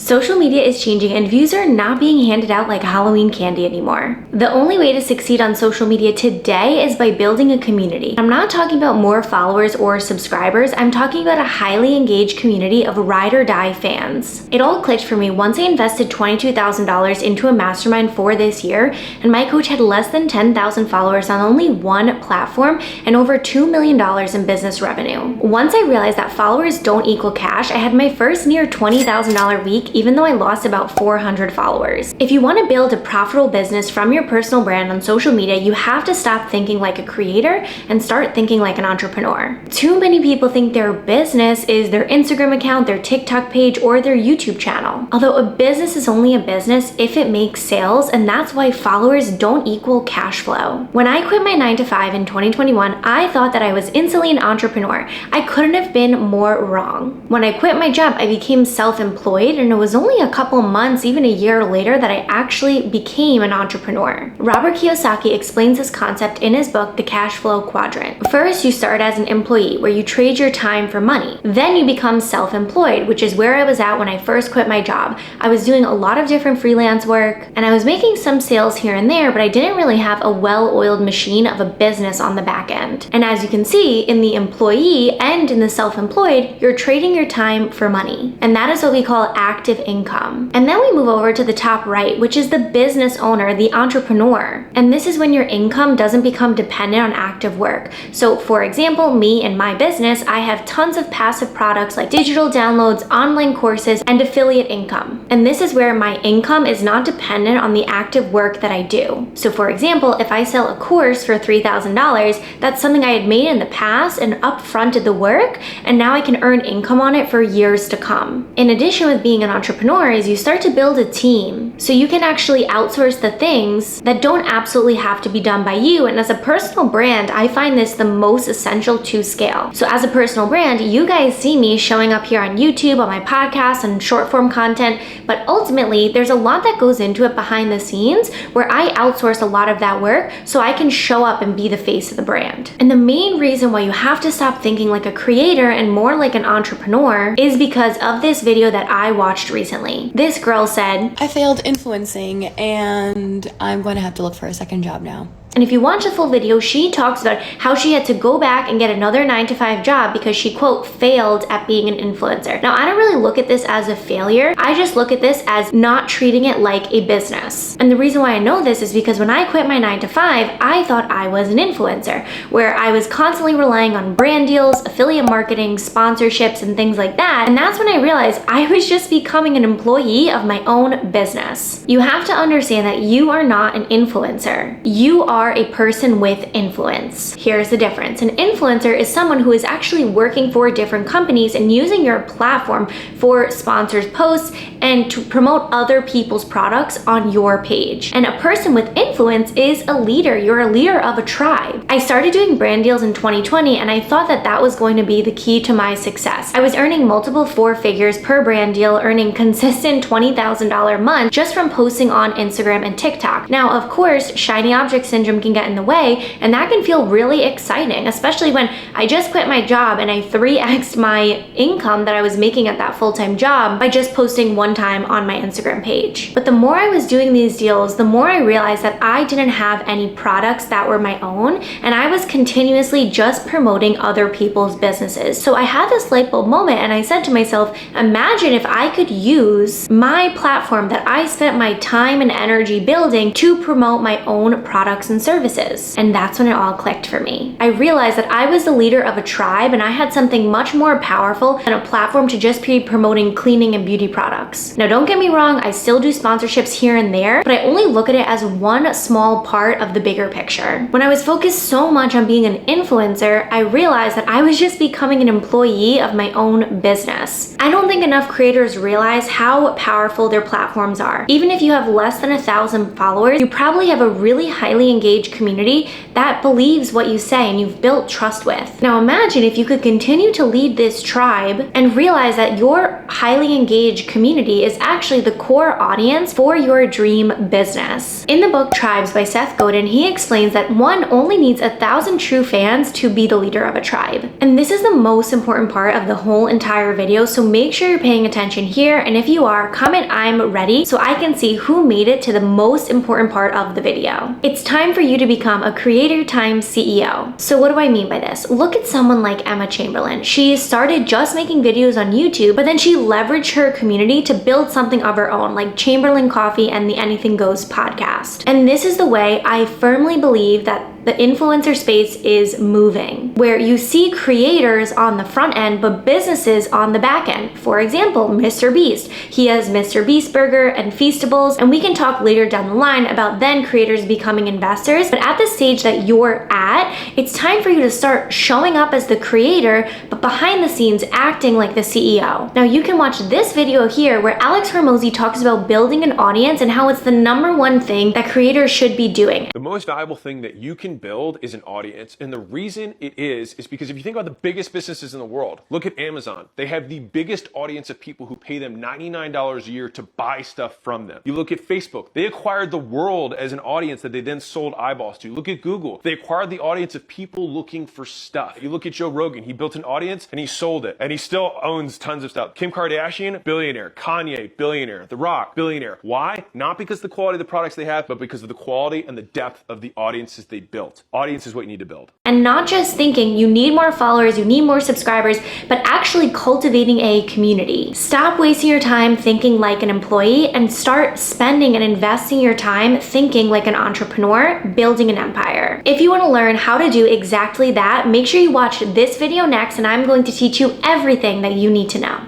Social media is changing and views are not being handed out like Halloween candy anymore. The only way to succeed on social media today is by building a community. I'm not talking about more followers or subscribers, I'm talking about a highly engaged community of ride or die fans. It all clicked for me once I invested $22,000 into a mastermind for this year, and my coach had less than 10,000 followers on only one platform and over $2 million in business revenue. Once I realized that followers don't equal cash, I had my first near $20,000 week even though I lost about 400 followers. If you want to build a profitable business from your personal brand on social media, you have to stop thinking like a creator and start thinking like an entrepreneur. Too many people think their business is their Instagram account, their TikTok page, or their YouTube channel. Although a business is only a business if it makes sales, and that's why followers don't equal cash flow. When I quit my 9-to-5 in 2021, I thought that I was instantly an entrepreneur. I couldn't have been more wrong. When I quit my job, I became self-employed, and it was only a couple months, even a year later, that I actually became an entrepreneur. Robert Kiyosaki explains this concept in his book, The Cash Flow Quadrant. First, you start as an employee, where you trade your time for money. Then you become self-employed, which is where I was at when I first quit my job. I was doing a lot of different freelance work, and I was making some sales here and there, but I didn't really have a well-oiled machine of a business on the back end. And as you can see, in the employee and in the self-employed, you're trading your time for money. And that is what we call active income. And then we move over to the top right, which is the business owner, the entrepreneur. And this is when your income doesn't become dependent on active work. So for example, me and my business, I have tons of passive products like digital downloads, online courses, and affiliate income. And this is where my income is not dependent on the active work that I do. So for example, if I sell a course for $3,000, that's something I had made in the past and upfronted the work, and now I can earn income on it for years to come. In addition, with being an entrepreneur, is you start to build a team. So you can actually outsource the things that don't absolutely have to be done by you. And as a personal brand, I find this the most essential to scale. So as a personal brand, you guys see me showing up here on YouTube, on my podcast, and short form content, but ultimately there's a lot that goes into it behind the scenes where I outsource a lot of that work so I can show up and be the face of the brand. And the main reason why you have to stop thinking like a creator and more like an entrepreneur is because of this video that I watched recently. This girl said, I failed influencing and I'm going to have to look for a second job now. And if you watch the full video, she talks about how she had to go back and get another 9-to-5 job because she, quote, failed at being an influencer. Now, I don't really look at this as a failure. I just look at this as not treating it like a business. And the reason why I know this is because when I quit my 9-to-5, I thought I was an influencer, where I was constantly relying on brand deals, affiliate marketing, sponsorships, and things like that. And that's when I realized I was just becoming an employee of my own business. You have to understand that you are not an influencer. You are a person with influence. Here's the difference. An influencer is someone who is actually working for different companies and using your platform for sponsored posts and to promote other people's products on your page. And a person with influence is a leader. You're a leader of a tribe. I started doing brand deals in 2020, and I thought that that was going to be the key to my success. I was earning multiple 4 figures per brand deal, earning consistent $20,000 a month just from posting on Instagram and TikTok. Now, of course, shiny object syndrome can get in the way, and that can feel really exciting, especially when I just quit my job and I 3x'd my income that I was making at that full-time job by just posting one time on my Instagram page. But the more I was doing these deals, the more I realized that I didn't have any products that were my own, and I was continuously just promoting other people's businesses. So I had this light bulb moment, and I said to myself, imagine if I could use my platform that I spent my time and energy building to promote my own products and services. And that's when it all clicked for me. I realized that I was the leader of a tribe, and I had something much more powerful than a platform to just be promoting cleaning and beauty products. Now, don't get me wrong, I still do sponsorships here and there, but I only look at it as one small part of the bigger picture. When I was focused so much on being an influencer, I realized that I was just becoming an employee of my own business. I don't think enough creators realize how powerful their platforms are. Even if you have less than 1,000 followers, you probably have a really highly engaged engaged community that believes what you say and you've built trust with. Now imagine if you could continue to lead this tribe and realize that your highly engaged community is actually the core audience for your dream business. In the book Tribes by Seth Godin, he explains that one only needs 1,000 true fans to be the leader of a tribe. And this is the most important part of the whole entire video, so make sure you're paying attention here, and if you are, comment "I'm ready" so I can see who made it to the most important part of the video. It's time for you to become a creator times CEO. So what do I mean by this? Look at someone like Emma Chamberlain. She started just making videos on YouTube, but then she leveraged her community to build something of her own, like Chamberlain Coffee and the Anything Goes podcast. And this is the way I firmly believe that the influencer space is moving, where you see creators on the front end, but businesses on the back end. For example, Mr. Beast. He has Mr. Beast Burger and Feastables, and we can talk later down the line about then creators becoming investors. But at the stage that you're at, it's time for you to start showing up as the creator, but behind the scenes acting like the CEO. Now you can watch this video here where Alex Hormozi talks about building an audience and how it's the #1 thing that creators should be doing. The most valuable thing that you can build is an audience. And the reason it is because if you think about the biggest businesses in the world, look at Amazon. They have the biggest audience of people who pay them $99 a year to buy stuff from them. You look at Facebook. They acquired the world as an audience that they then sold eyeballs to. Look at Google. They acquired the audience of people looking for stuff. You look at Joe Rogan. He built an audience and he sold it. And he still owns tons of stuff. Kim Kardashian, billionaire. Kanye, billionaire. The Rock, billionaire. Why? Not because of the quality of the products they have, but because of the quality and the depth of the audiences they built. Audience is what you need to build. And not just thinking you need more followers, you need more subscribers, but actually cultivating a community. Stop wasting your time thinking like an employee and start spending and investing your time thinking like an entrepreneur, building an empire. If you want to learn how to do exactly that, make sure you watch this video next, and I'm going to teach you everything that you need to know.